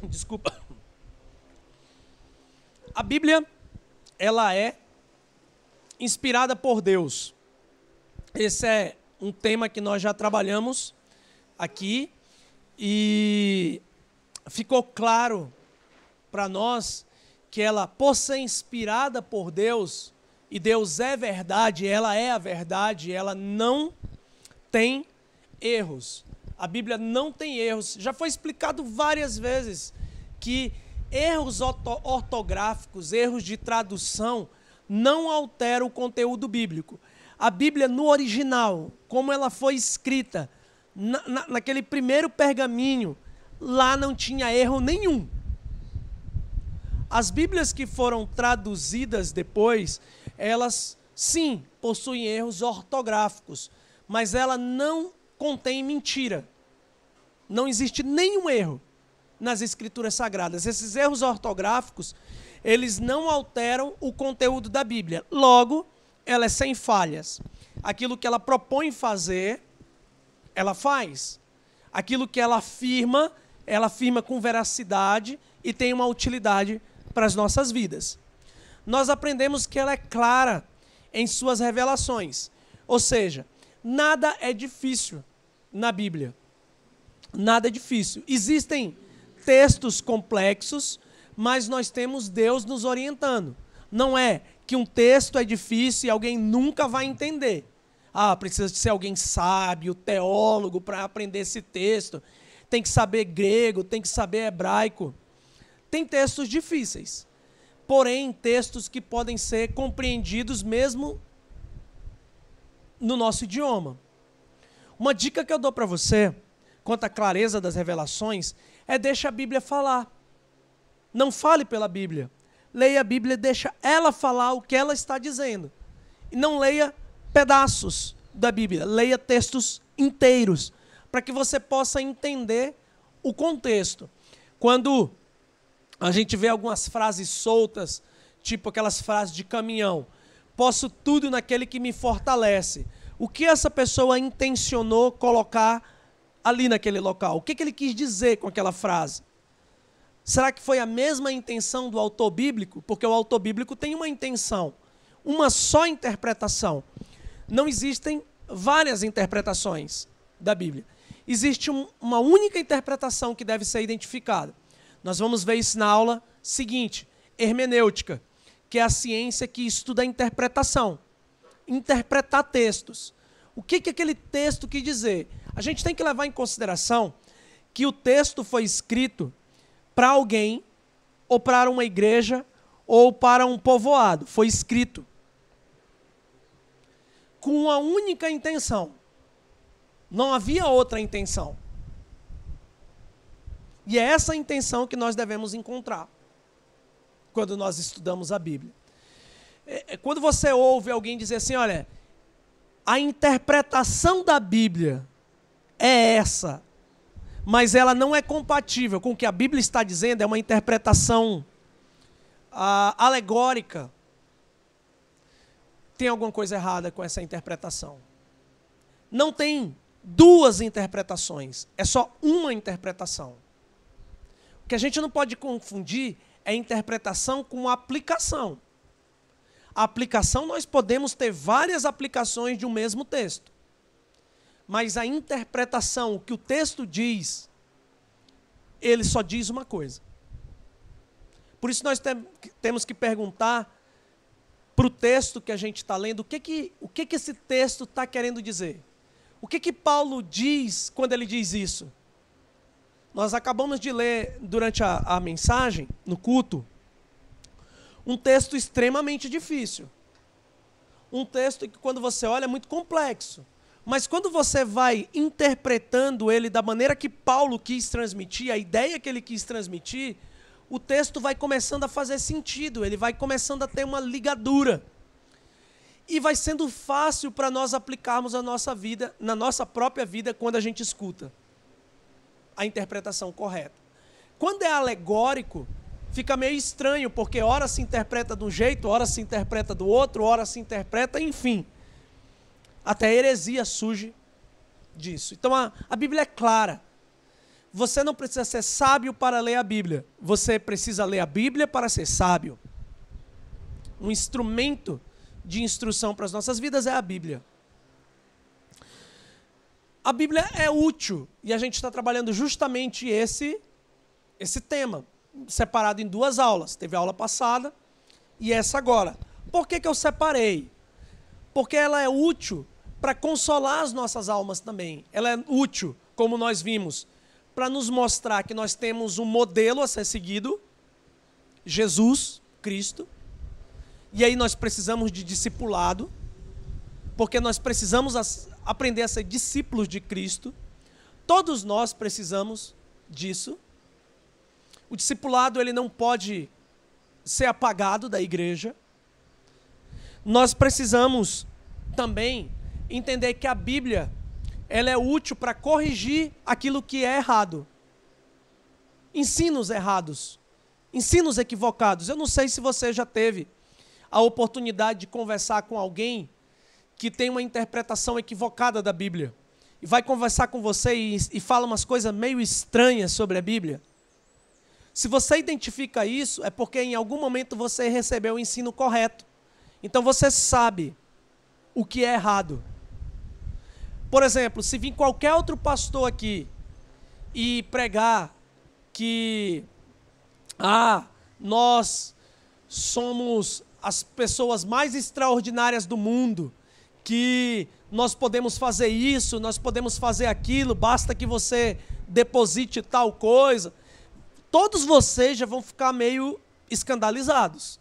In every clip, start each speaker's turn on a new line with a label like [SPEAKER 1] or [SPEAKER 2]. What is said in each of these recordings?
[SPEAKER 1] Desculpa. A Bíblia, ela é inspirada por Deus. Esse é um tema que nós já trabalhamos aqui e ficou claro para nós que ela, por ser inspirada por Deus, e Deus é verdade, ela é a verdade, ela não tem erros. A Bíblia não tem erros. Já foi explicado várias vezes que erros ortográficos, erros de tradução, não alteram o conteúdo bíblico. A Bíblia, no original, como ela foi escrita, naquele primeiro pergaminho, lá não tinha erro nenhum. As Bíblias que foram traduzidas depois, elas, sim, possuem erros ortográficos, mas ela não contém mentira. Não existe nenhum erro nas Escrituras Sagradas. Esses erros ortográficos, eles não alteram o conteúdo da Bíblia. Logo, ela é sem falhas. Aquilo que ela propõe fazer, ela faz. Aquilo que ela afirma com veracidade e tem uma utilidade para as nossas vidas. Nós aprendemos que ela é clara em suas revelações. Ou seja, nada é difícil na Bíblia. Nada é difícil. Existem textos complexos, mas nós temos Deus nos orientando. Não é que um texto é difícil e alguém nunca vai entender. Precisa de ser alguém sábio, teólogo para aprender esse texto. Tem que saber grego, tem que saber hebraico. Tem textos difíceis, porém textos que podem ser compreendidos mesmo no nosso idioma. Uma dica que eu dou para você, quanto à clareza das revelações, é deixa a Bíblia falar. Não fale pela Bíblia. Leia a Bíblia e deixa ela falar o que ela está dizendo. E não leia pedaços da Bíblia, leia textos inteiros, para que você possa entender o contexto. Quando a gente vê algumas frases soltas, tipo aquelas frases de caminhão, posso tudo naquele que me fortalece. O que essa pessoa intencionou colocar ali naquele local? O que ele quis dizer com aquela frase? Será que foi a mesma intenção do autor bíblico? Porque o autor bíblico tem uma intenção, uma só interpretação. Não existem várias interpretações da Bíblia. Existe uma única interpretação que deve ser identificada. Nós vamos ver isso na aula seguinte, hermenêutica, que é a ciência que estuda a interpretação. Interpretar textos. O que aquele texto quer dizer? A gente tem que levar em consideração que o texto foi escrito para alguém, ou para uma igreja, ou para um povoado. Foi escrito com uma única intenção. Não havia outra intenção. E é essa intenção que nós devemos encontrar quando nós estudamos a Bíblia. Quando você ouve alguém dizer assim, olha, a interpretação da Bíblia é essa, mas ela não é compatível com o que a Bíblia está dizendo, é uma interpretação alegórica, tem alguma coisa errada com essa interpretação. Não tem duas interpretações, é só uma interpretação. O que a gente não pode confundir é interpretação com aplicação. A aplicação, nós podemos ter várias aplicações de um mesmo texto. Mas a interpretação, o que o texto diz, ele só diz uma coisa. Por isso nós temos que perguntar para o texto que a gente está lendo, o que esse texto está querendo dizer? O que Paulo diz quando ele diz isso? Nós acabamos de ler durante a mensagem, no culto, um texto extremamente difícil. Um texto que, quando você olha, é muito complexo. Mas quando você vai interpretando ele da maneira que Paulo quis transmitir, a ideia que ele quis transmitir, o texto vai começando a fazer sentido, ele vai começando a ter uma ligadura. E vai sendo fácil para nós aplicarmos a nossa vida, na nossa própria vida, quando a gente escuta a interpretação correta. Quando é alegórico, fica meio estranho, porque ora se interpreta de um jeito, ora se interpreta do outro, ora se interpreta, enfim. Até a heresia surge disso. Então a Bíblia é clara. você não precisa ser sábio para ler a Bíblia. Você precisa ler a Bíblia para ser sábio. Um instrumento de instrução para as nossas vidas é a Bíblia. A Bíblia é útil e a gente está trabalhando justamente esse tema, separado em 2 aulas. Teve a aula passada e essa agora. Por que eu separei? Porque ela é útil para consolar as nossas almas também. Ela é útil, como nós vimos, para nos mostrar que nós temos um modelo a ser seguido, Jesus Cristo, e aí nós precisamos de discipulado, porque nós precisamos aprender a ser discípulos de Cristo. Todos nós precisamos disso. O discipulado ele não pode ser apagado da igreja. Nós precisamos também entender que a Bíblia ela é útil para corrigir aquilo que é errado. Ensinos errados, ensinos equivocados. Eu não sei se você já teve a oportunidade de conversar com alguém que tem uma interpretação equivocada da Bíblia. E vai conversar com você e fala umas coisas meio estranhas sobre a Bíblia. Se você identifica isso, é porque em algum momento você recebeu o ensino correto. Então você sabe o que é errado. Por exemplo, se vir qualquer outro pastor aqui e pregar que nós somos as pessoas mais extraordinárias do mundo, que nós podemos fazer isso, nós podemos fazer aquilo, basta que você deposite tal coisa, todos vocês já vão ficar meio escandalizados.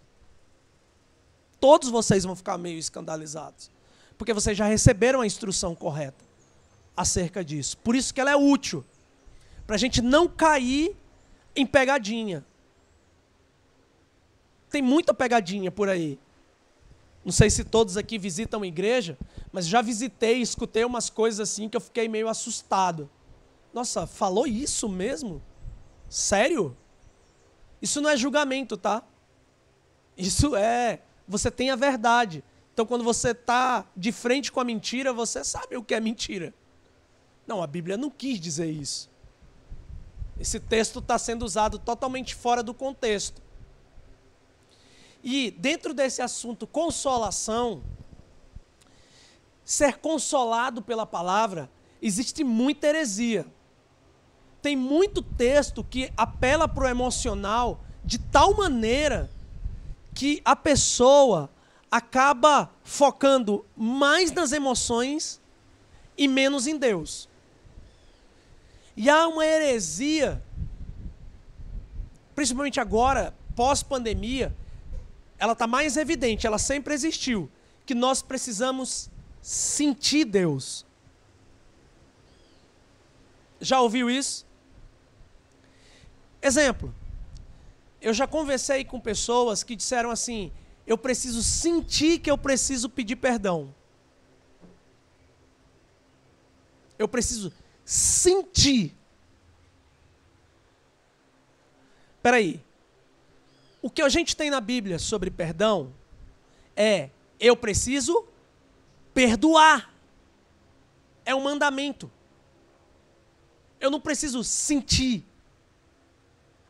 [SPEAKER 1] Todos vocês vão ficar meio escandalizados. Porque vocês já receberam a instrução correta acerca disso. Por isso que ela é útil. Para a gente não cair em pegadinha. Tem muita pegadinha por aí. Não sei se todos aqui visitam a igreja, mas já visitei e escutei umas coisas assim que eu fiquei meio assustado. Nossa, falou isso mesmo? Sério? Isso não é julgamento, tá? Isso é... Você tem a verdade. Então, quando você está de frente com a mentira, você sabe o que é mentira. Não, a Bíblia não quis dizer isso. Esse texto está sendo usado totalmente fora do contexto. E, dentro desse assunto, consolação, ser consolado pela palavra, existe muita heresia. Tem muito texto que apela para o emocional de tal maneira que a pessoa acaba focando mais nas emoções e menos em Deus. E há uma heresia, principalmente agora, pós-pandemia, ela está mais evidente, ela sempre existiu, que nós precisamos sentir Deus. Já ouviu isso? Exemplo, eu já conversei com pessoas que disseram assim, eu preciso sentir que eu preciso pedir perdão. Eu preciso sentir. Espera aí. O que a gente tem na Bíblia sobre perdão é, eu preciso perdoar. É um mandamento. Eu não preciso sentir.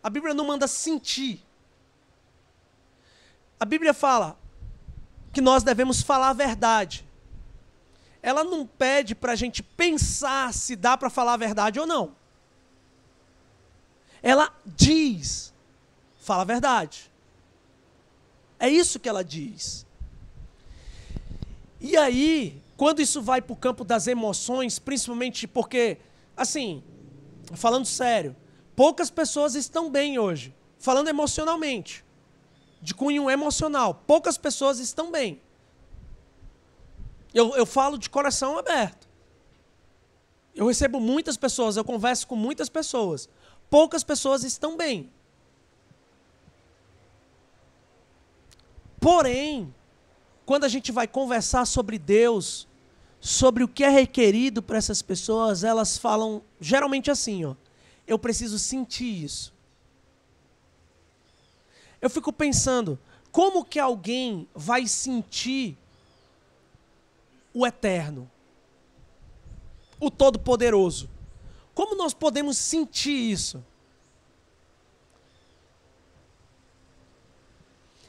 [SPEAKER 1] A Bíblia não manda sentir. A Bíblia fala que nós devemos falar a verdade. Ela não pede para a gente pensar se dá para falar a verdade ou não. Ela diz, fala a verdade. É isso que ela diz. E aí, quando isso vai para o campo das emoções, principalmente porque, assim, falando sério, poucas pessoas estão bem hoje, falando emocionalmente, de cunho emocional. Poucas pessoas estão bem. Eu falo de coração aberto. Eu recebo muitas pessoas, eu converso com muitas pessoas. Poucas pessoas estão bem. Porém, quando a gente vai conversar sobre Deus, sobre o que é requerido para essas pessoas, elas falam geralmente assim, ó. Eu preciso sentir isso. Eu fico pensando, como que alguém vai sentir o Eterno, o Todo-Poderoso, Como nós podemos sentir isso?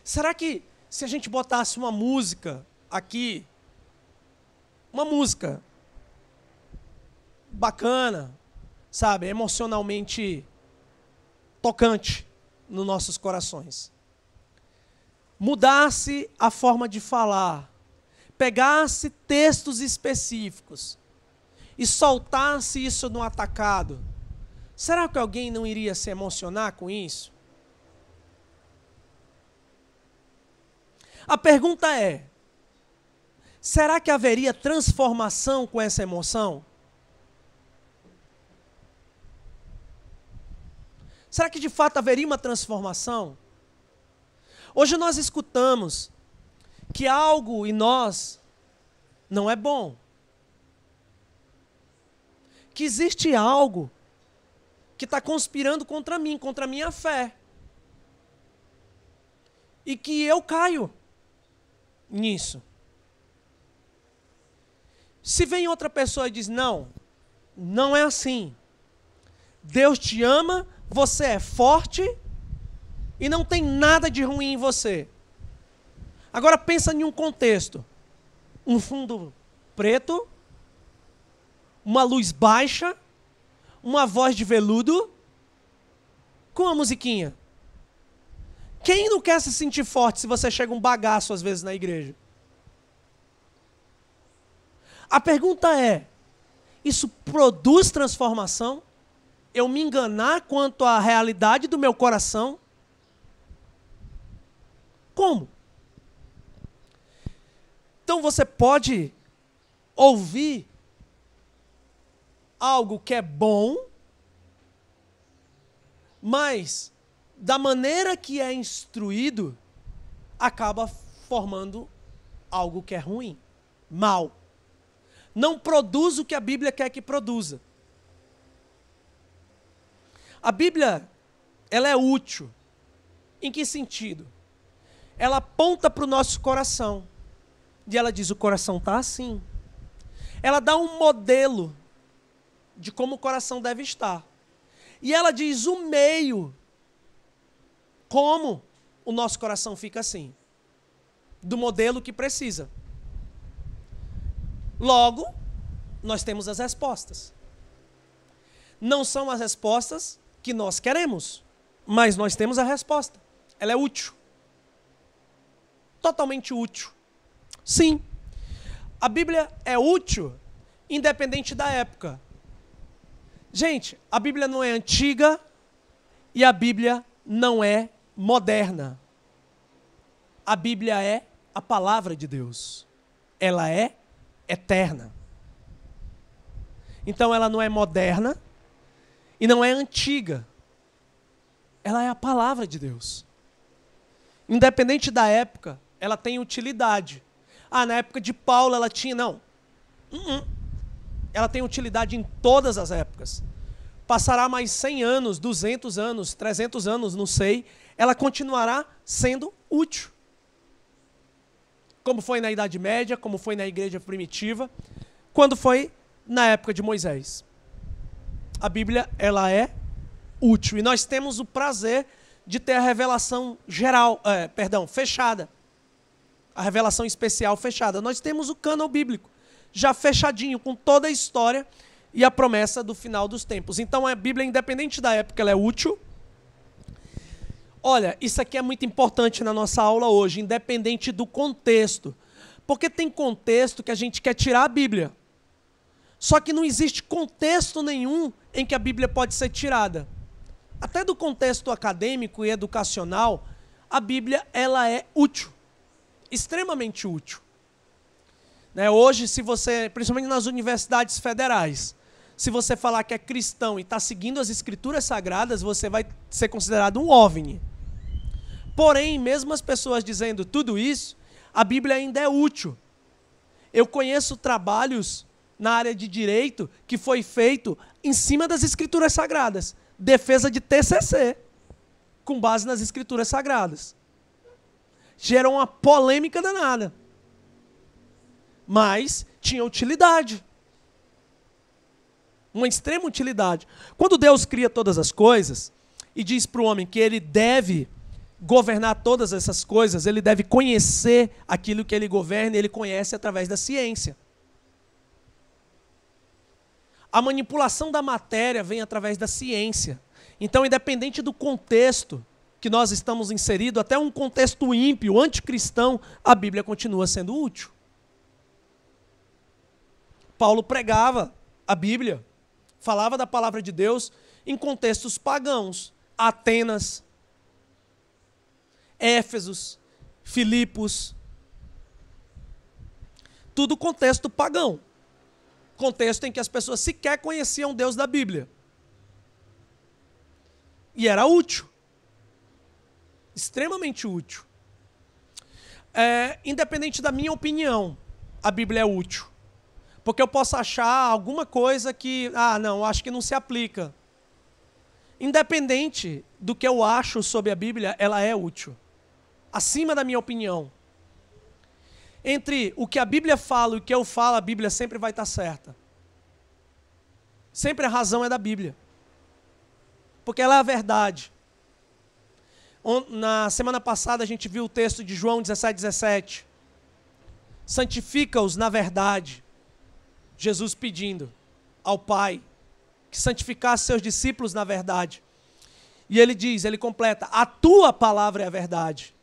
[SPEAKER 1] Será que se a gente botasse uma música aqui, uma música bacana, sabe, emocionalmente tocante nos nossos corações, mudasse a forma de falar, pegasse textos específicos e soltasse isso no atacado, será que alguém não iria se emocionar com isso? A pergunta é, será que haveria transformação com essa emoção? Será que de fato haveria uma transformação? Hoje nós escutamos que algo em nós não é bom. Que existe algo que está conspirando contra mim, contra a minha fé. E que eu caio nisso. Se vem outra pessoa e diz, não, não é assim. Deus te ama, você é forte e não tem nada de ruim em você. Agora pensa em um contexto. Um fundo preto, uma luz baixa, uma voz de veludo, com uma musiquinha. Quem não quer se sentir forte se você chega um bagaço às vezes na igreja? A pergunta é, isso produz transformação? Eu me enganar quanto à realidade do meu coração? Como? Então você pode ouvir algo que é bom, mas da maneira que é instruído, acaba formando algo que é ruim, mal. Não produz o que a Bíblia quer que produza. A Bíblia, ela é útil. Em que sentido? Ela aponta para o nosso coração. E ela diz, o coração está assim. Ela dá um modelo de como o coração deve estar. E ela diz o meio, como o nosso coração fica assim. Do modelo que precisa. Logo, nós temos as respostas. Não são as respostas que nós queremos, mas nós temos a resposta. Ela é útil. Totalmente útil. Sim. A Bíblia é útil, independente da época. Gente, a Bíblia não é antiga e a Bíblia não é moderna. A Bíblia é a palavra de Deus. Ela é eterna. Então ela não é moderna e não é antiga. Ela é a palavra de Deus. Independente da época, ela tem utilidade. Ah, na época de Paulo ela tinha... Não. Ela tem utilidade em todas as épocas. Passará mais 100 anos, 200 anos, 300 anos, não sei. Ela continuará sendo útil. Como foi na Idade Média, como foi na igreja primitiva, quando foi na época de Moisés. A Bíblia, ela é útil. E nós temos o prazer de ter a revelação geral, fechada. A revelação especial fechada. Nós temos o cânon bíblico, já fechadinho, com toda a história e a promessa do final dos tempos. Então a Bíblia, independente da época, ela é útil. Olha, isso aqui é muito importante na nossa aula hoje, independente do contexto. Porque tem contexto que a gente quer tirar a Bíblia. Só que não existe contexto nenhum em que a Bíblia pode ser tirada. Até do contexto acadêmico e educacional, a Bíblia, ela é útil. Extremamente útil. Né? Hoje, se você, principalmente nas universidades federais, se você falar que é cristão e está seguindo as escrituras sagradas, você vai ser considerado um OVNI. Porém, mesmo as pessoas dizendo tudo isso, a Bíblia ainda é útil. Eu conheço trabalhos na área de direito que foi feito em cima das escrituras sagradas. Defesa de TCC, com base nas escrituras sagradas. Gerou uma polêmica danada. Mas tinha utilidade. Uma extrema utilidade. Quando Deus cria todas as coisas e diz para o homem que ele deve governar todas essas coisas, ele deve conhecer aquilo que ele governa, e ele conhece através da ciência. A manipulação da matéria vem através da ciência. Então, independente do contexto que nós estamos inseridos, até um contexto ímpio, anticristão, a Bíblia continua sendo útil. Paulo pregava a Bíblia, falava da palavra de Deus em contextos pagãos. Atenas, Éfesos, Filipos, tudo contexto pagão. Contexto em que as pessoas sequer conheciam o Deus da Bíblia. E era útil. Extremamente útil. Independente da minha opinião, a Bíblia é útil. Porque eu posso achar alguma coisa que, não, acho que não se aplica. Independente do que eu acho sobre a Bíblia, ela é útil. Acima da minha opinião. Entre o que a Bíblia fala e o que eu falo, a Bíblia sempre vai estar certa. Sempre a razão é da Bíblia. Porque ela é a verdade. Na semana passada a gente viu o texto de João 17:17. Santifica-os na verdade. Jesus pedindo ao Pai que santificasse seus discípulos na verdade. E ele diz, ele completa, a tua palavra é a verdade.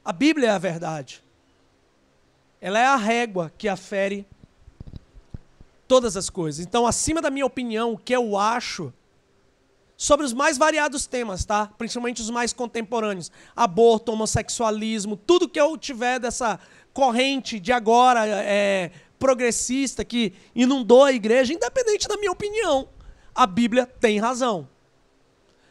[SPEAKER 1] A Bíblia é a verdade. Ela é a régua que afere todas as coisas. Então, acima da minha opinião, o que eu acho sobre os mais variados temas, tá? Principalmente os mais contemporâneos. Aborto, homossexualismo, tudo que eu tiver dessa corrente de agora progressista que inundou a igreja, independente da minha opinião, a Bíblia tem razão.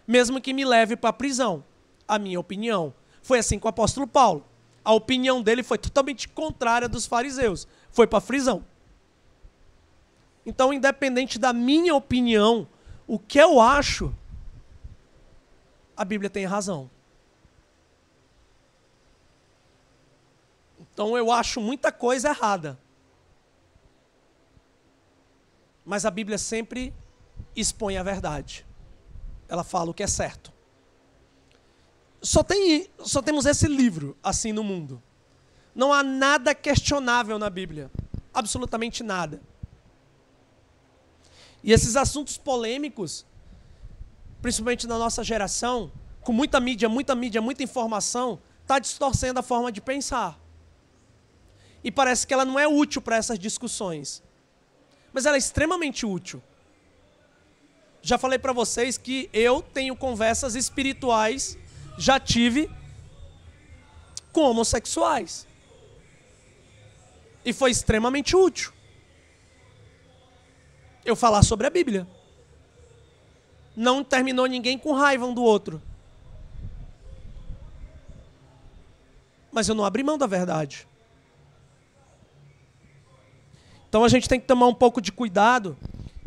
[SPEAKER 1] Mesmo que me leve para a prisão, a minha opinião. Foi assim com o apóstolo Paulo. A opinião dele foi totalmente contrária dos fariseus. Foi para a prisão. Então, independente da minha opinião, o que eu acho, a Bíblia tem razão. Então, eu acho muita coisa errada. Mas a Bíblia sempre expõe a verdade. Ela fala o que é certo. Só temos esse livro assim no mundo. Não há nada questionável na Bíblia. Absolutamente nada. E esses assuntos polêmicos, principalmente na nossa geração, com muita mídia, muita informação, está distorcendo a forma de pensar. E parece que ela não é útil para essas discussões. Mas ela é extremamente útil. Já falei para vocês que eu tenho conversas espirituais, já tive com homossexuais. E foi extremamente útil eu falar sobre a Bíblia. Não terminou ninguém com raiva um do outro. Mas eu não abri mão da verdade. Então a gente tem que tomar um pouco de cuidado,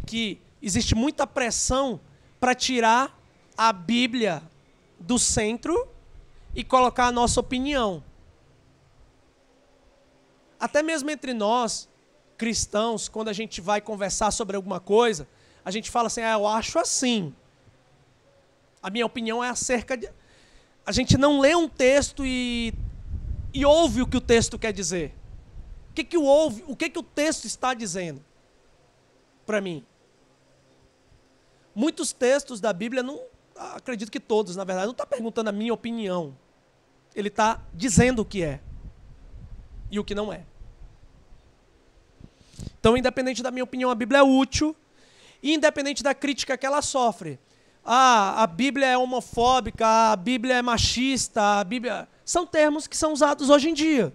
[SPEAKER 1] que existe muita pressão para tirar a Bíblia do centro e colocar a nossa opinião. Até mesmo entre nós, cristãos, quando a gente vai conversar sobre alguma coisa, a gente fala assim, eu acho assim. A minha opinião é acerca de... A gente não lê um texto e ouve o que o texto quer dizer. O que o texto está dizendo para mim? Muitos textos da Bíblia, acredito que todos, na verdade, não está perguntando a minha opinião. Ele está dizendo o que é e o que não é. Então, independente da minha opinião, a Bíblia é útil, e independente da crítica que ela sofre. A Bíblia é homofóbica, a Bíblia é machista, a Bíblia... São termos que são usados hoje em dia.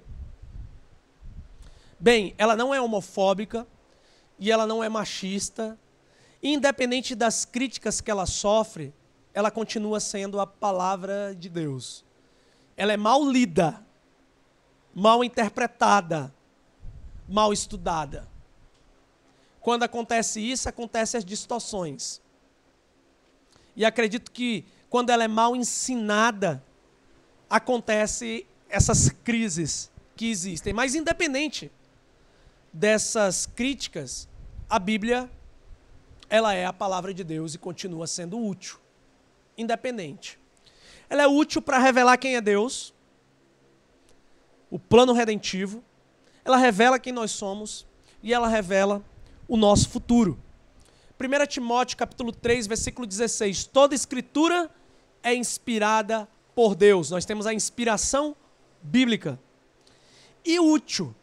[SPEAKER 1] Bem, ela não é homofóbica e ela não é machista. Independente das críticas que ela sofre, ela continua sendo a palavra de Deus. Ela é mal lida, mal interpretada, mal estudada. Quando acontece isso, acontecem as distorções. E acredito que quando ela é mal ensinada, acontecem essas crises que existem. Mas independente dessas críticas, a Bíblia ela é a palavra de Deus e continua sendo útil, independente. Ela é útil para revelar quem é Deus, o plano redentivo, ela revela quem nós somos e ela revela o nosso futuro. 1 Timóteo capítulo 3, versículo 16, toda escritura é inspirada por Deus. Nós temos a inspiração bíblica. E útil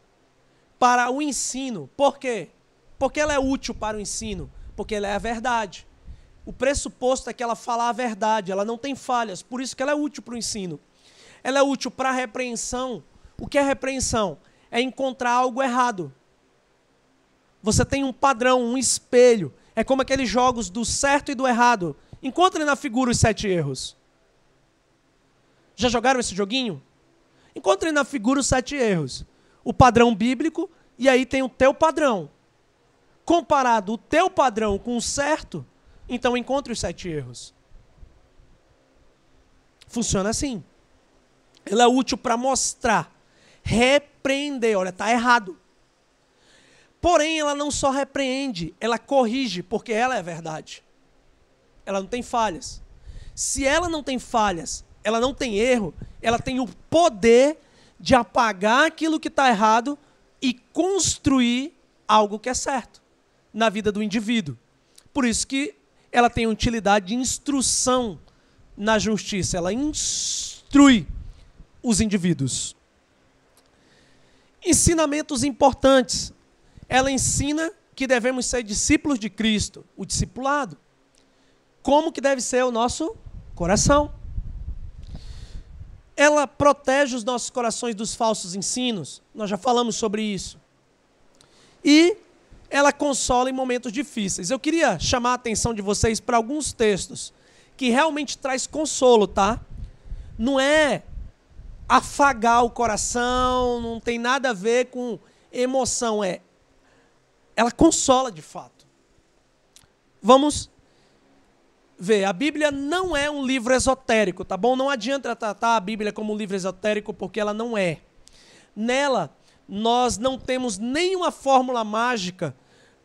[SPEAKER 1] para o ensino. Por quê? Porque ela é útil para o ensino. Porque ela é a verdade. O pressuposto é que ela fala a verdade, ela não tem falhas, por isso que ela é útil para o ensino. Ela é útil para a repreensão. O que é repreensão? É encontrar algo errado. Você tem um padrão, um espelho. É como aqueles jogos do certo e do errado. Encontre na figura os 7 erros. Já jogaram esse joguinho? Encontre na figura os 7 erros. O padrão bíblico, e aí tem o teu padrão. Comparado o teu padrão com o certo, então encontre os 7 erros. Funciona assim. Ela é útil para mostrar, repreender. Olha, está errado. Porém, ela não só repreende, ela corrige, porque ela é verdade. Ela não tem falhas. Se ela não tem falhas, ela não tem erro, ela tem o poder de apagar aquilo que está errado e construir algo que é certo na vida do indivíduo. Por isso que ela tem utilidade de instrução na justiça. Ela instrui os indivíduos. Ensinamentos importantes. Ela ensina que devemos ser discípulos de Cristo, o discipulado. Como que deve ser o nosso coração. Ela protege os nossos corações dos falsos ensinos. Nós já falamos sobre isso. E ela consola em momentos difíceis. Eu queria chamar a atenção de vocês para alguns textos que realmente traz consolo, tá? Não é afagar o coração, não tem nada a ver com emoção, ela consola de fato. Vamos ver, a Bíblia não é um livro esotérico, tá bom? Não adianta tratar a Bíblia como um livro esotérico, porque ela não é. Nela, nós não temos nenhuma fórmula mágica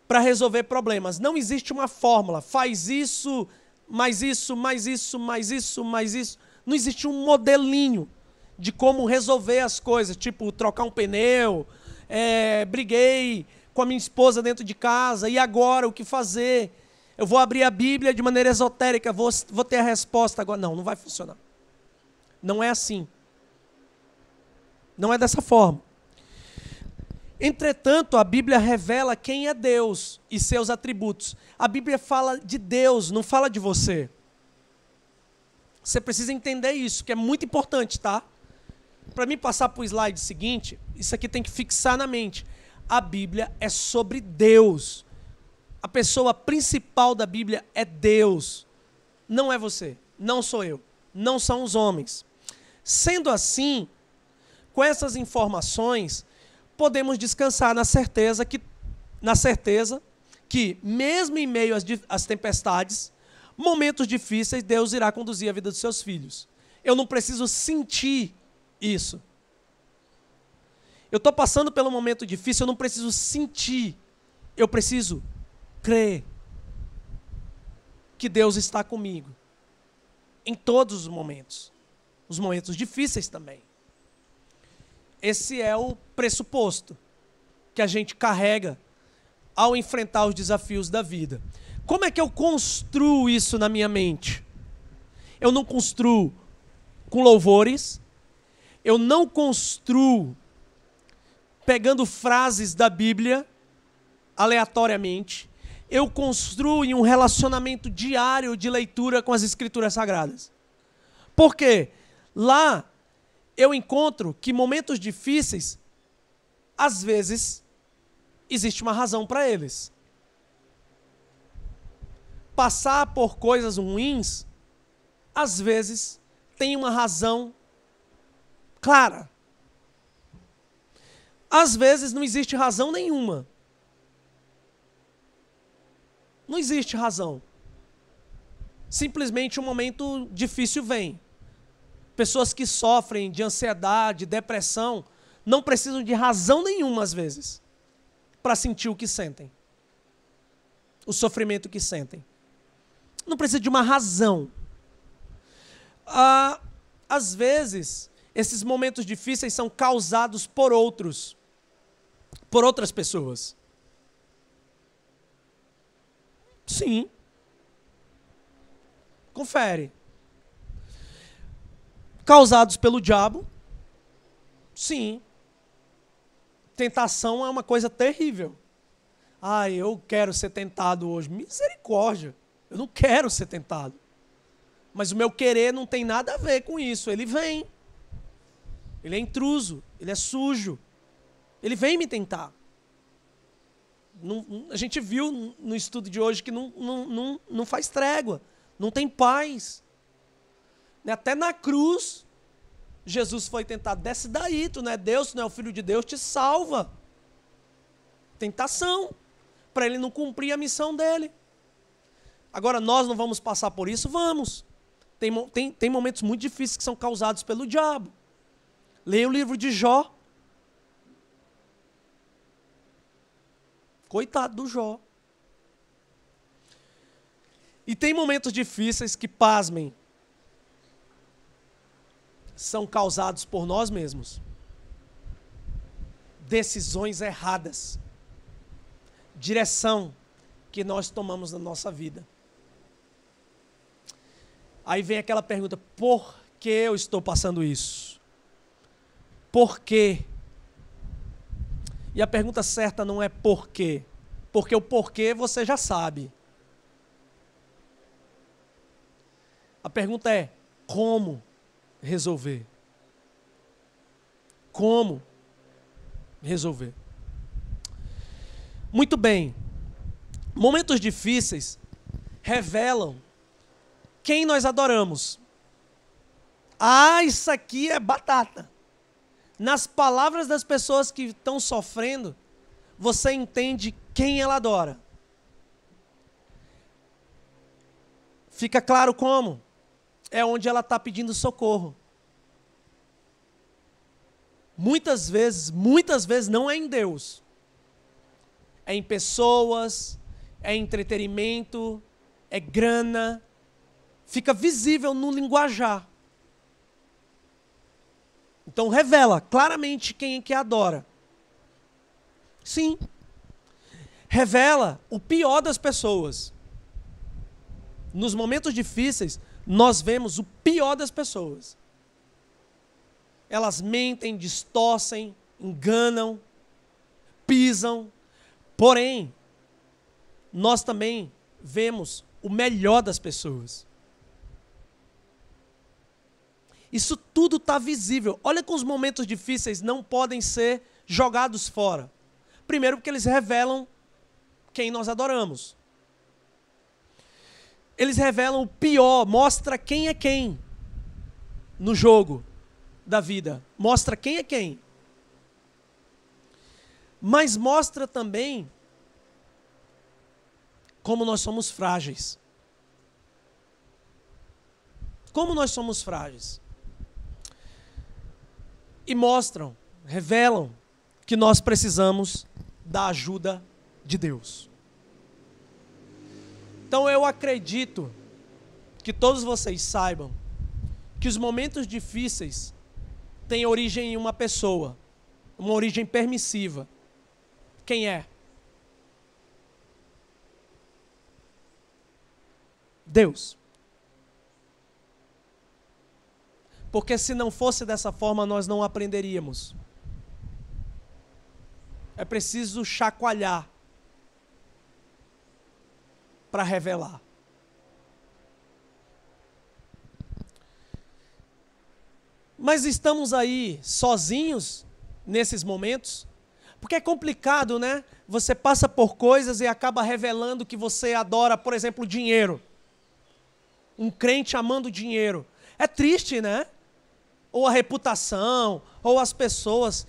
[SPEAKER 1] para resolver problemas. Não existe uma fórmula, faz isso, mais isso, mais isso, mais isso, mais isso. Não existe um modelinho de como resolver as coisas, tipo trocar um pneu, briguei com a minha esposa dentro de casa, e agora o que fazer? Eu vou abrir a Bíblia de maneira esotérica, vou ter a resposta agora. Não, não vai funcionar. Não é assim. Não é dessa forma. Entretanto, a Bíblia revela quem é Deus e seus atributos. A Bíblia fala de Deus, não fala de você. Você precisa entender isso, que é muito importante, tá? Para mim passar para o slide seguinte, isso aqui tem que fixar na mente. A Bíblia é sobre Deus. A pessoa principal da Bíblia é Deus. Não é você, não sou eu, não são os homens. Sendo assim, com essas informações, podemos descansar na certeza que mesmo em meio às tempestades, momentos difíceis, Deus irá conduzir a vida dos seus filhos. Eu não preciso sentir isso. Eu estou passando pelo momento difícil, eu não preciso sentir. Eu preciso crer que Deus está comigo em todos os momentos difíceis também. Esse é o pressuposto que a gente carrega ao enfrentar os desafios da vida. Como é que eu construo isso na minha mente? Eu não construo com louvores, eu não construo pegando frases da Bíblia aleatoriamente, eu construo em um relacionamento diário de leitura com as Escrituras Sagradas. Por quê? Lá eu encontro que momentos difíceis, às vezes, existe uma razão para eles. Passar por coisas ruins, às vezes, tem uma razão clara. Às vezes não existe razão nenhuma. Não existe razão. Simplesmente um momento difícil vem. Pessoas que sofrem de ansiedade, depressão, não precisam de razão nenhuma, às vezes, para sentir o que sentem. o sofrimento que sentem. Não precisa de uma razão. Às vezes, esses momentos difíceis são causados por outras pessoas. Sim. Confere. Causados pelo diabo. Sim. Tentação é uma coisa terrível. Eu quero ser tentado hoje. Misericórdia. Eu não quero ser tentado. Mas o meu querer não tem nada a ver com isso. Ele vem. Ele é intruso. Ele é sujo. Ele vem me tentar. A gente viu no estudo de hoje que não faz trégua. Não tem paz. Até na cruz, Jesus foi tentado. Desce daí, tu não é Deus, tu não é o Filho de Deus, te salva. Tentação. Para ele não cumprir a missão dele. Agora, nós não vamos passar por isso? Vamos. Tem momentos muito difíceis que são causados pelo diabo. Leia o livro de Jó. Coitado do Jó. E tem momentos difíceis que, pasmem, são causados por nós mesmos. Decisões erradas. Direção que nós tomamos na nossa vida. Aí vem aquela pergunta: por que eu estou passando isso? Por quê? E a pergunta certa não é por quê. Porque o porquê você já sabe. A pergunta é: como resolver? Como resolver? Muito bem. Momentos difíceis revelam quem nós adoramos. Isso aqui é batata. Nas palavras das pessoas que estão sofrendo, você entende quem ela adora. Fica claro como? É onde ela está pedindo socorro. Muitas vezes não é em Deus. É em pessoas, é em entretenimento, é grana. Fica visível no linguajar. Então revela claramente quem é que adora. Sim. Revela o pior das pessoas. Nos momentos difíceis, nós vemos o pior das pessoas. Elas mentem, distorcem, enganam, pisam. Porém, nós também vemos o melhor das pessoas. Isso tudo está visível. Olha que os momentos difíceis não podem ser jogados fora. Primeiro porque eles revelam quem nós adoramos. Eles revelam o pior, mostra quem é quem no jogo da vida. Mostra quem é quem. Mas mostra também como nós somos frágeis. Como nós somos frágeis. E mostram, revelam que nós precisamos da ajuda de Deus. Então eu acredito que todos vocês saibam que os momentos difíceis têm origem em uma pessoa, uma origem permissiva. Quem é? Deus. Porque se não fosse dessa forma, nós não aprenderíamos. É preciso chacoalhar para revelar. Mas estamos aí sozinhos nesses momentos? Porque é complicado, né? Você passa por coisas e acaba revelando que você adora, por exemplo, dinheiro. Um crente amando dinheiro. É triste, né? Ou a reputação, ou as pessoas.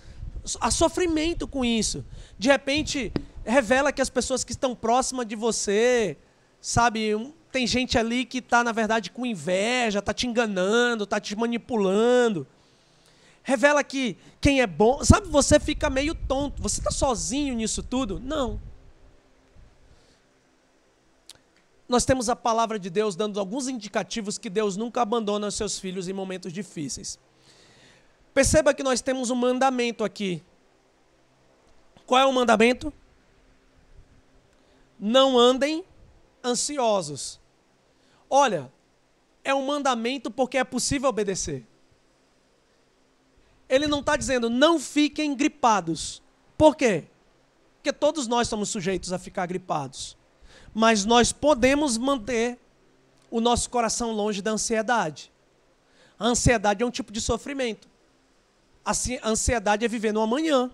[SPEAKER 1] Há sofrimento com isso. De repente, revela que as pessoas que estão próximas de você, sabe, tem gente ali que está, na verdade, com inveja, está te enganando, está te manipulando. Revela que quem é bom... Sabe, você fica meio tonto. Você está sozinho nisso tudo? Não. nós temos a palavra de Deus dando alguns indicativos que Deus nunca abandona os seus filhos em momentos difíceis. Perceba que nós temos um mandamento aqui. Qual é o mandamento? Não andem ansiosos. Olha, é um mandamento porque é possível obedecer. Ele não está dizendo não fiquem gripados. Por quê? Porque todos nós somos sujeitos a ficar gripados. Mas nós podemos manter o nosso coração longe da ansiedade. A ansiedade é um tipo de sofrimento. A ansiedade é viver no amanhã,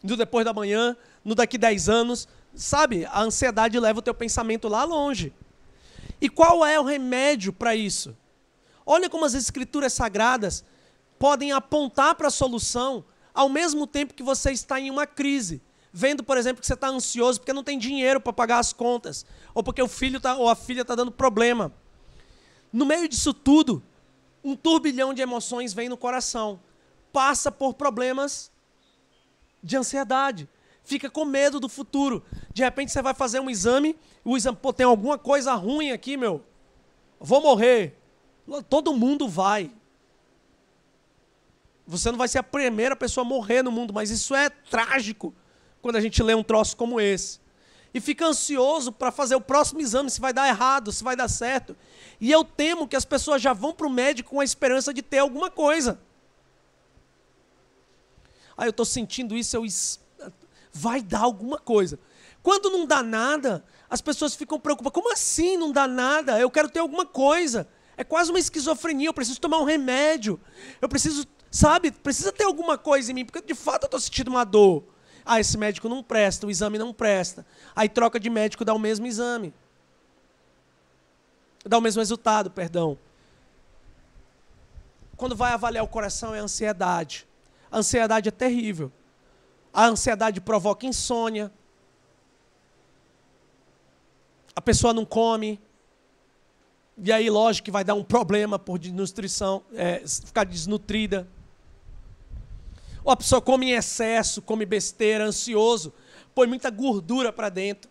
[SPEAKER 1] no depois da manhã, no daqui 10 anos. Sabe, a ansiedade leva o teu pensamento lá longe. E qual é o remédio para isso? Olha como as escrituras sagradas podem apontar para a solução ao mesmo tempo que você está em uma crise. Vendo, por exemplo, que você está ansioso porque não tem dinheiro para pagar as contas, ou porque o filho ou a filha está dando problema. No meio disso tudo, um turbilhão de emoções vem no coração. Passa por problemas de ansiedade. Fica com medo do futuro. De repente você vai fazer um exame, o exame, pô, tem alguma coisa ruim aqui, meu. Vou morrer. Todo mundo vai. Você não vai ser a primeira pessoa a morrer no mundo, mas isso é trágico quando a gente lê um troço como esse. E fica ansioso para fazer o próximo exame, se vai dar errado, se vai dar certo. E eu temo que as pessoas já vão para o médico com a esperança de ter alguma coisa. Eu estou sentindo isso, vai dar alguma coisa. Quando não dá nada, as pessoas ficam preocupadas. Como assim não dá nada? Eu quero ter alguma coisa. É quase uma esquizofrenia, eu preciso tomar um remédio. Eu preciso, precisa ter alguma coisa em mim, porque de fato eu estou sentindo uma dor. Esse médico não presta, o exame não presta. Aí troca de médico, dá o mesmo exame. Dá o mesmo resultado, perdão. Quando vai avaliar o coração é a ansiedade. A ansiedade é terrível. A ansiedade provoca insônia. A pessoa não come. E aí, lógico que vai dar um problema por desnutrição, ficar desnutrida. Ou a pessoa come em excesso, come besteira, ansioso, põe muita gordura para dentro.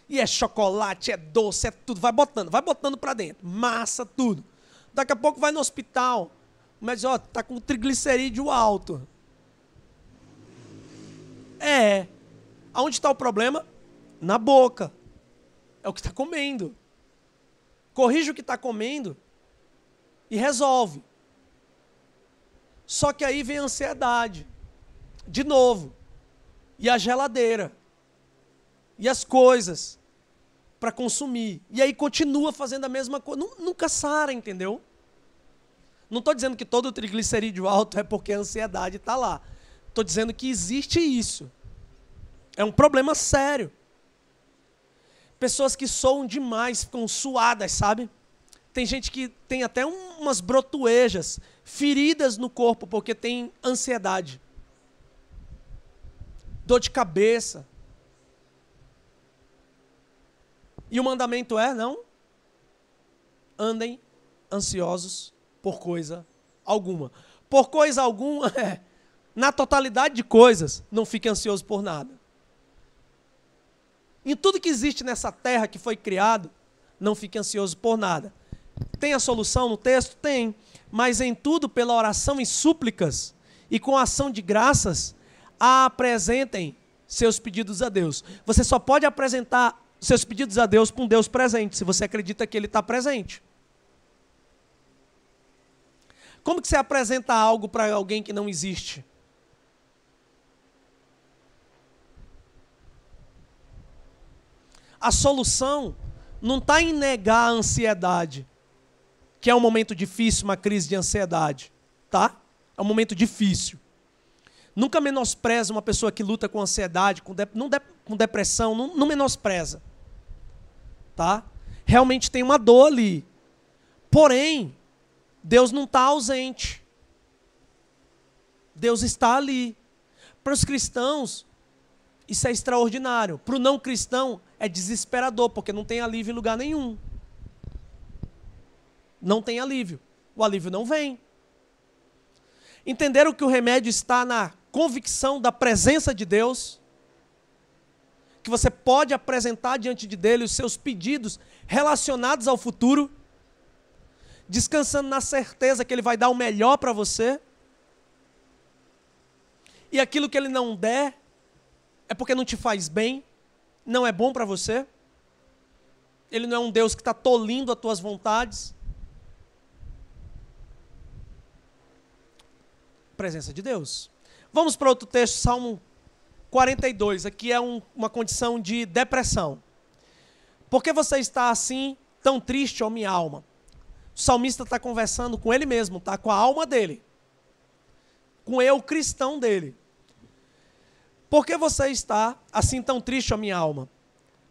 [SPEAKER 1] E é chocolate, é doce, é tudo. Vai botando para dentro. Massa, tudo. Daqui a pouco vai no hospital. Mas, tá com triglicerídeo alto. Aonde está o problema? Na boca. É o que está comendo. Corrige o que está comendo e resolve. Só que aí vem a ansiedade. De novo. E a geladeira. E as coisas para consumir. E aí continua fazendo a mesma coisa. Nunca sara, entendeu? Não estou dizendo que todo triglicerídeo alto é porque a ansiedade está lá. Estou dizendo que existe isso. É um problema sério. Pessoas que soam demais, ficam suadas, sabe? Tem gente que tem até umas brotoejas, feridas no corpo, porque tem ansiedade. Dor de cabeça. E o mandamento é, não andem ansiosos por coisa alguma. Por coisa alguma, na totalidade de coisas, não fique ansioso por nada. Em tudo que existe nessa terra que foi criado, não fique ansioso por nada. Tem a solução no texto? Tem. Mas em tudo, pela oração e súplicas, e com ação de graças, apresentem seus pedidos a Deus. Você só pode apresentar seus pedidos a Deus para um Deus presente, se você acredita que Ele está presente. Como que você apresenta algo para alguém que não existe? A solução não está em negar a ansiedade, que é um momento difícil, uma crise de ansiedade, tá? É um momento difícil. Nunca menospreza uma pessoa que luta com ansiedade, com depressão, não menospreza, tá? Realmente tem uma dor ali. Porém, Deus não está ausente. Deus está ali. Para os cristãos, isso é extraordinário. Para o não cristão, é desesperador, porque não tem alívio em lugar nenhum. Não tem alívio. O alívio não vem. Entenderam que o remédio está na convicção da presença de Deus? que você pode apresentar diante dele os seus pedidos relacionados ao futuro, descansando na certeza que ele vai dar o melhor para você. E aquilo que ele não der, é porque não te faz bem, não é bom para você. Ele não é um Deus que está tolindo as tuas vontades. Presença de Deus. Vamos para outro texto, Salmo 42. Aqui é uma condição de depressão. Por que você está assim, tão triste, ó minha alma? O salmista está conversando com ele mesmo, tá? Com a alma dele. Com eu, cristão dele. Por que você está assim tão triste, ó minha alma?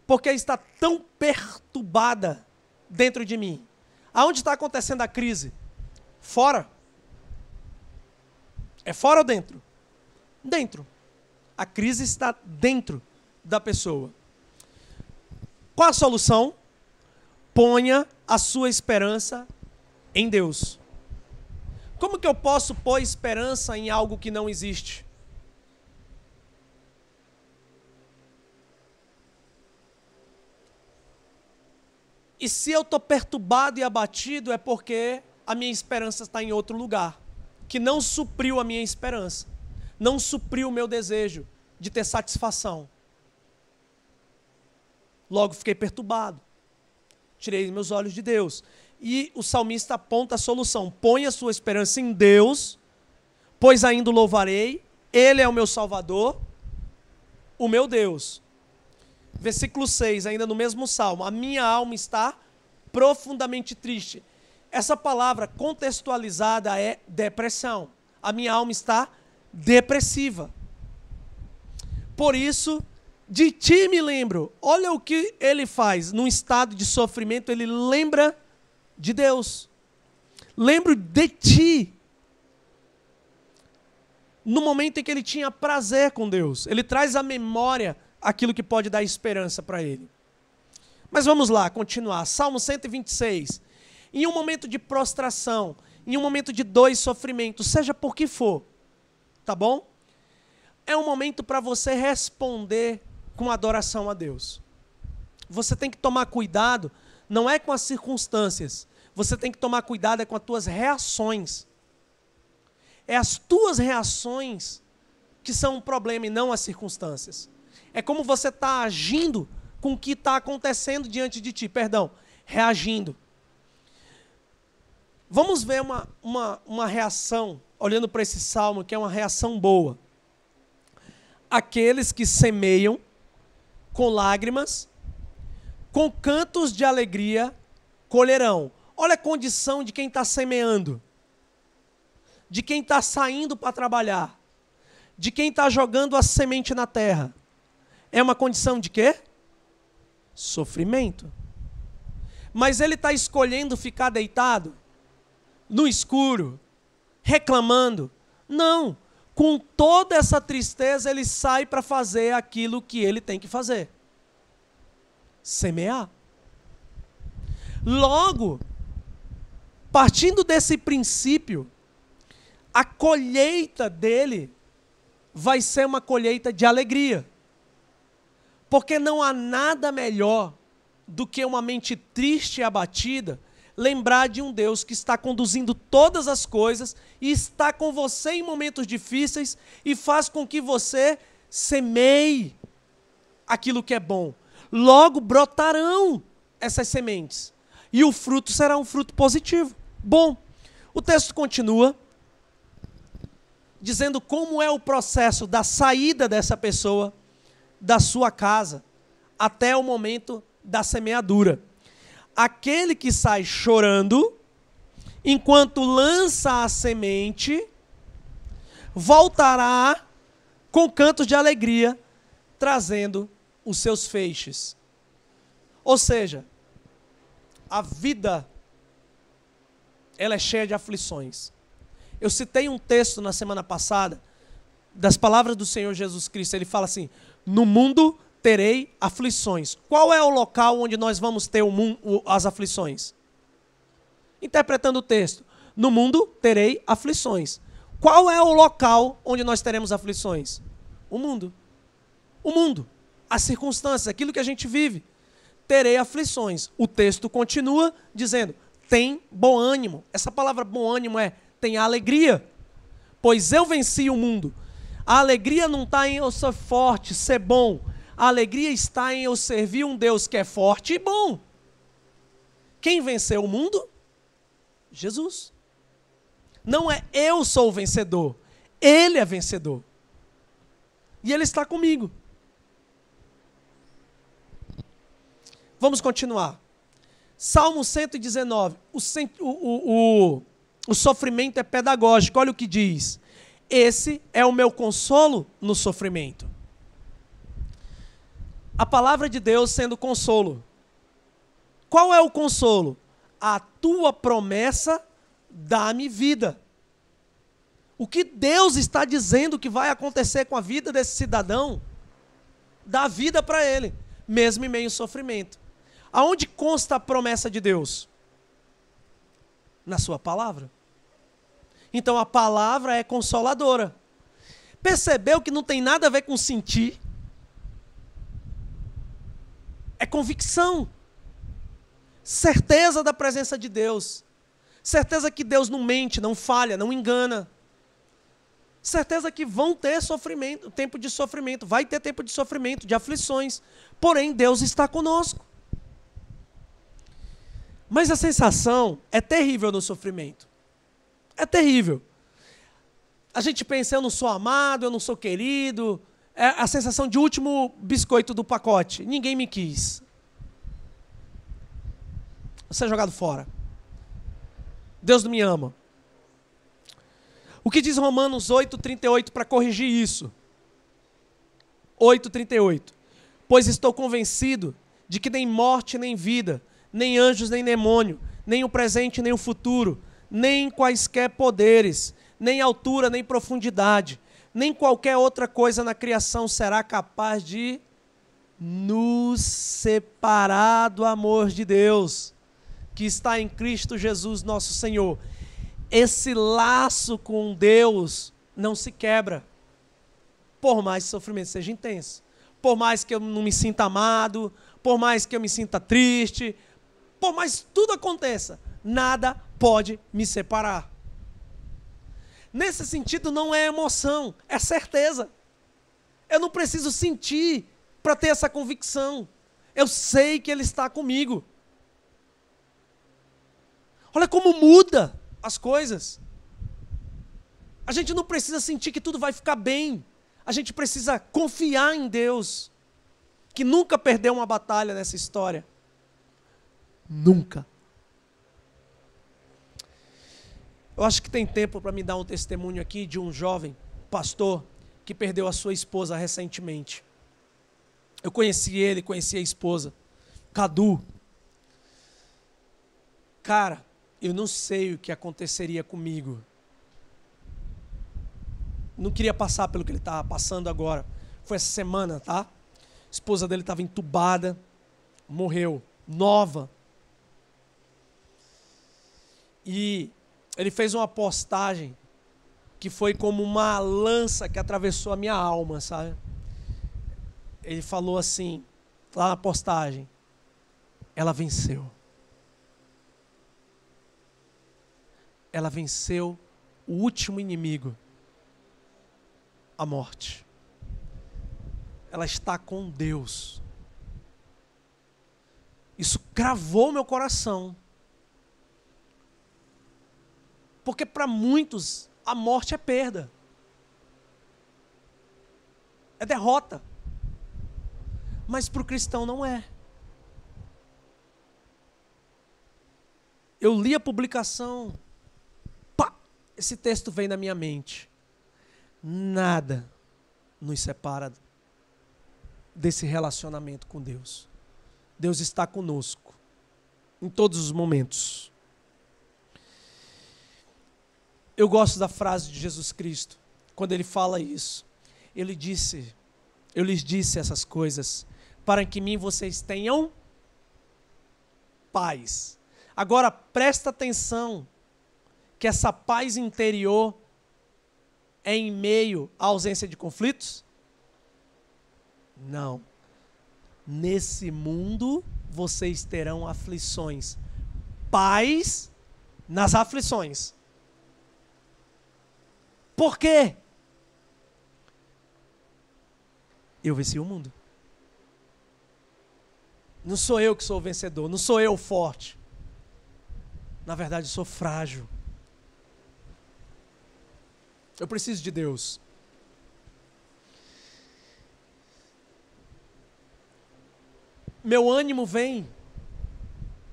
[SPEAKER 1] Porque está tão perturbada dentro de mim. Aonde está acontecendo a crise? Fora. É fora ou dentro? Dentro. A crise está dentro da pessoa. Qual a solução? Ponha a sua esperança em Deus. Como que eu posso pôr esperança em algo que não existe? E se eu estou perturbado e abatido, é porque a minha esperança está em outro lugar, que não supriu a minha esperança, não supriu o meu desejo de ter satisfação. Logo fiquei perturbado, tirei meus olhos de Deus. E o salmista aponta a solução: põe a sua esperança em Deus, pois ainda o louvarei, Ele é o meu Salvador, o meu Deus. Versículo 6, ainda no mesmo salmo: a minha alma está profundamente triste. Essa palavra contextualizada é depressão. A minha alma está depressiva. Por isso, de ti me lembro. Olha o que ele faz. Num estado de sofrimento, ele lembra de Deus. Lembro de ti. No momento em que ele tinha prazer com Deus. Ele traz à memória aquilo que pode dar esperança para ele. Mas vamos lá, continuar. Salmo 126. Em um momento de prostração, em um momento de dor e sofrimento, seja por que for, tá bom? É um momento para você responder com adoração a Deus. Você tem que tomar cuidado, não é com as circunstâncias, você tem que tomar cuidado com as tuas reações. É as tuas reações que são um problema e não as circunstâncias. É como você está agindo com o que está acontecendo diante de ti, reagindo. Vamos ver uma reação, olhando para esse salmo, que é uma reação boa. Aqueles que semeiam com lágrimas, com cantos de alegria, colherão. Olha a condição de quem está semeando, de quem está saindo para trabalhar, de quem está jogando a semente na terra. É uma condição de quê? Sofrimento. Mas ele está escolhendo ficar deitado no escuro, reclamando? Não. Com toda essa tristeza, ele sai para fazer aquilo que ele tem que fazer. Semear. Logo, partindo desse princípio, a colheita dele vai ser uma colheita de alegria. Porque não há nada melhor do que uma mente triste e abatida lembrar de um Deus que está conduzindo todas as coisas e está com você em momentos difíceis e faz com que você semeie aquilo que é bom. Logo brotarão essas sementes e o fruto será um fruto positivo. Bom, o texto continua dizendo como é o processo da saída dessa pessoa da sua casa até o momento da semeadura. Aquele que sai chorando, enquanto lança a semente, voltará com cantos de alegria, trazendo os seus feixes. Ou seja, a vida, ela é cheia de aflições. Eu citei um texto na semana passada, das palavras do Senhor Jesus Cristo. Ele fala assim: no mundo terei aflições. Qual é o local onde nós vamos ter as aflições? Interpretando o texto: no mundo terei aflições. Qual é o local onde nós teremos aflições? O mundo. O mundo. as circunstâncias, aquilo que a gente vive. Terei aflições. O texto continua dizendo, tem bom ânimo. Essa palavra bom ânimo é, tem alegria. Pois eu venci o mundo. A alegria não está em eu ser forte, ser bom. A alegria está em eu servir um Deus que é forte e bom. Quem venceu o mundo? Jesus. Não é eu sou o vencedor. Ele é vencedor. E Ele está comigo. Vamos continuar. Salmo 119. O sofrimento é pedagógico. Olha o que diz. Esse é o meu consolo no sofrimento. A palavra de Deus sendo consolo. Qual é o consolo? A tua promessa dá-me vida. O que Deus está dizendo que vai acontecer com a vida desse cidadão, dá vida para ele, mesmo em meio ao sofrimento. Aonde consta a promessa de Deus? Na sua palavra. Então a palavra é consoladora. Percebeu que não tem nada a ver com sentir? É convicção. Certeza da presença de Deus. Certeza que Deus não mente, não falha, não engana. Certeza que vão ter sofrimento, tempo de sofrimento, vai ter tempo de sofrimento, de aflições. Porém, Deus está conosco. Mas a sensação é terrível no sofrimento. É terrível. A gente pensa, eu não sou amado, eu não sou querido. É a sensação de último biscoito do pacote. Ninguém me quis. Você é jogado fora. Deus não me ama. O que diz Romanos 8,38 para corrigir isso? 8,38. Pois estou convencido de que nem morte, nem vida, nem anjos, nem demônio, nem o presente, nem o futuro, nem quaisquer poderes, nem altura, nem profundidade, nem qualquer outra coisa na criação será capaz de nos separar do amor de Deus, que está em Cristo Jesus nosso Senhor. Esse laço com Deus não se quebra, por mais que o sofrimento seja intenso, por mais que eu não me sinta amado, por mais que eu me sinta triste, por mais que tudo aconteça, nada pode me separar. Nesse sentido não é emoção, é certeza. Eu não preciso sentir para ter essa convicção. Eu sei que Ele está comigo. Olha como muda as coisas. A gente não precisa sentir que tudo vai ficar bem. A gente precisa confiar em Deus, que nunca perdeu uma batalha nessa história. Nunca. Eu acho que tem tempo para me dar um testemunho aqui de um jovem pastor que perdeu a sua esposa recentemente. Eu conheci ele, conheci a esposa, Cadu. Cara, eu não sei o que aconteceria comigo. Não queria passar pelo que ele estava passando agora. Foi essa semana, tá? A esposa dele estava entubada, morreu, nova. E ele fez uma postagem que foi como uma lança que atravessou a minha alma, sabe? Ele falou assim, lá na postagem, ela venceu. Ela venceu o último inimigo, a morte. Ela está com Deus. Isso cravou meu coração. Porque para muitos a morte é perda. É derrota. Mas para o cristão não é. Eu li a publicação, pá, esse texto veio na minha mente. Nada nos separa desse relacionamento com Deus. Deus está conosco em todos os momentos. Eu gosto da frase de Jesus Cristo, quando ele fala isso. Ele disse, eu lhes disse essas coisas, para que em mim vocês tenham paz. Agora presta atenção, que essa paz interior é em meio à ausência de conflitos? Não. nesse mundo vocês terão aflições. Paz nas aflições. Por quê? Eu venci o mundo. Não sou eu que sou o vencedor, não sou eu forte. Na verdade, eu sou frágil. Eu preciso de Deus. Meu ânimo vem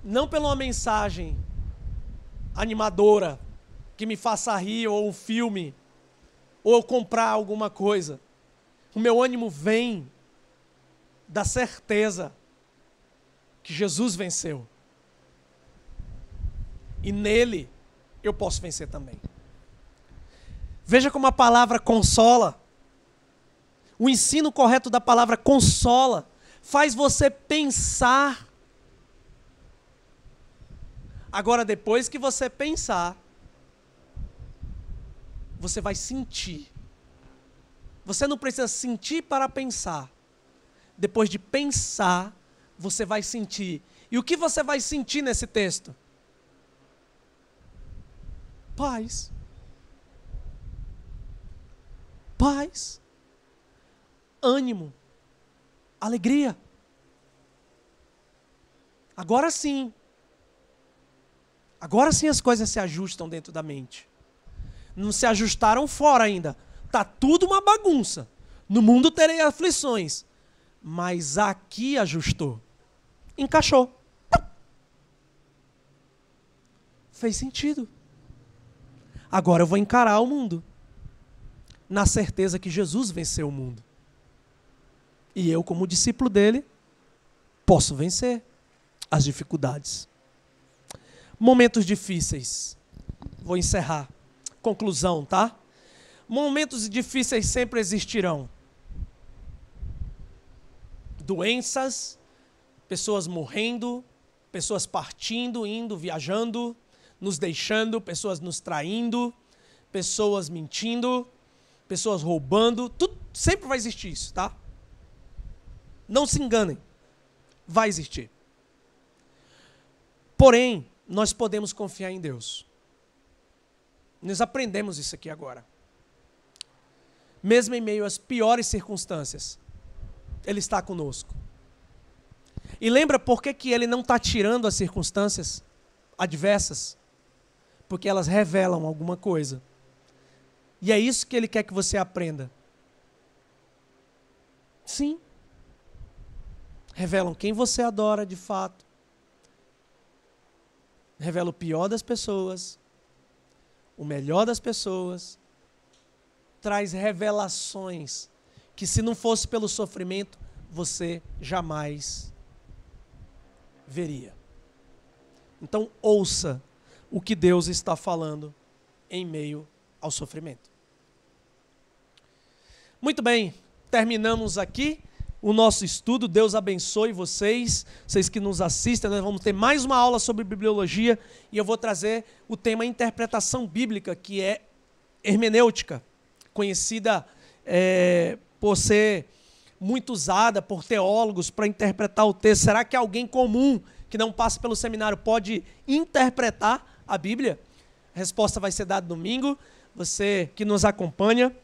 [SPEAKER 1] não pela uma mensagem animadora que me faça rir, ou um filme, ou eu comprar alguma coisa. O meu ânimo vem da certeza que Jesus venceu. E nele eu posso vencer também. Veja como a palavra consola. O ensino correto da palavra consola faz você pensar. Agora, depois que você pensar, você vai sentir. Você não precisa sentir para pensar. Depois de pensar, você vai sentir. E o que você vai sentir nesse texto? Paz. Paz. Ânimo. Alegria. Agora sim. Agora sim as coisas se ajustam dentro da mente. Não se ajustaram fora ainda. Está tudo uma bagunça. No mundo terei aflições. Mas aqui ajustou. Encaixou. Fez sentido. Agora eu vou encarar o mundo. Na certeza que Jesus venceu o mundo. E eu, como discípulo dele, posso vencer as dificuldades. Momentos difíceis. Vou encerrar. Conclusão, tá? Momentos difíceis sempre existirão. Doenças, pessoas morrendo, pessoas partindo, indo, viajando, nos deixando, pessoas nos traindo, pessoas mentindo, pessoas roubando, tudo sempre vai existir isso, tá? Não se enganem, vai existir. Porém, nós podemos confiar em Deus. Nós aprendemos isso aqui agora. Mesmo em meio às piores circunstâncias, Ele está conosco. E lembra por que Ele não está tirando as circunstâncias adversas? Porque elas revelam alguma coisa. E é isso que Ele quer que você aprenda. Sim. Revelam quem você adora de fato. Revela o pior das pessoas, o melhor das pessoas. Traz revelações que, se não fosse pelo sofrimento, você jamais veria. Então, ouça o que Deus está falando em meio ao sofrimento. Muito bem, terminamos aqui o nosso estudo. Deus abençoe vocês que nos assistem. Nós vamos ter mais uma aula sobre bibliologia e eu vou trazer o tema interpretação bíblica, que é hermenêutica, conhecida por ser muito usada por teólogos para interpretar o texto. Será que alguém comum que não passa pelo seminário pode interpretar a Bíblia? A resposta vai ser dada domingo. Você que nos acompanha,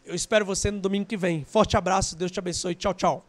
[SPEAKER 1] eu espero você no domingo que vem. Forte abraço, Deus te abençoe. Tchau, tchau.